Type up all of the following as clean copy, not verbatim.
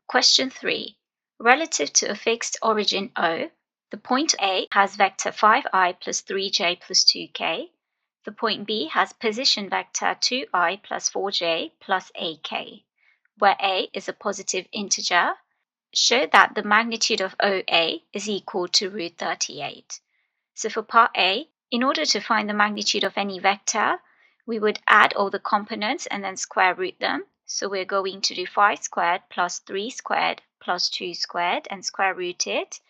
Question 3. Relative to a fixed origin O, the point A has vector 5i plus 3j plus 2k. The point B has position vector 2i plus 4j plus ak, where a is a positive integer. Show that the magnitude of OA is equal to root 38. So for part A, in order to find the magnitude of any vector, we would add all the components and then square root them. So we're going to do 5 squared plus 3 squared plus 2 squared and square root it.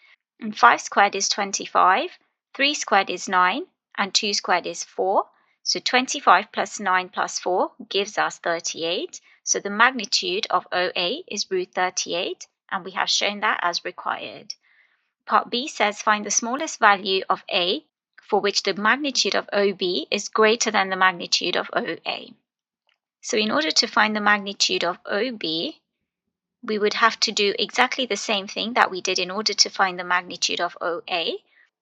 And 5 squared is 25, 3 squared is 9, and 2 squared is 4. So 25 plus 9 plus 4 gives us 38. So the magnitude of OA is root 38, and we have shown that as required. Part B says find the smallest value of A for which the magnitude of OB is greater than the magnitude of OA. So in order to find the magnitude of OB, we would have to do exactly the same thing that we did in order to find the magnitude of OA,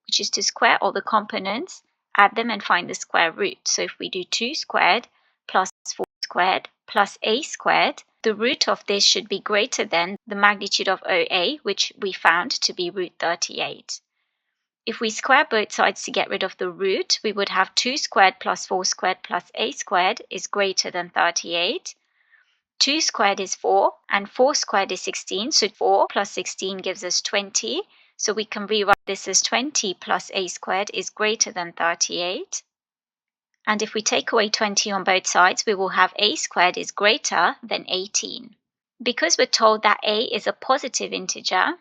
which is to square all the components, add them and find the square root. So if we do 2 squared plus 4 squared plus a squared, the root of this should be greater than the magnitude of OA, which we found to be root 38. If we square both sides to get rid of the root, we would have 2 squared plus 4 squared plus a squared is greater than 38. 2 squared is 4 and 4 squared is 16, so 4 plus 16 gives us 20. So we can rewrite this as 20 plus a squared is greater than 38. And if we take away 20 on both sides, we will have a squared is greater than 18. Because we're told that a is a positive integer,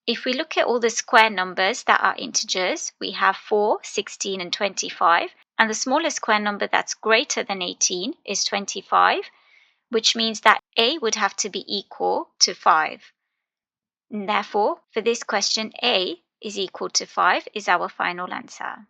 if we look at all the square numbers that are integers, we have 4, 16 and 25, and the smallest square number that's greater than 18 is 25, which means that a would have to be equal to 5. And therefore, for this question, a is equal to 5 is our final answer.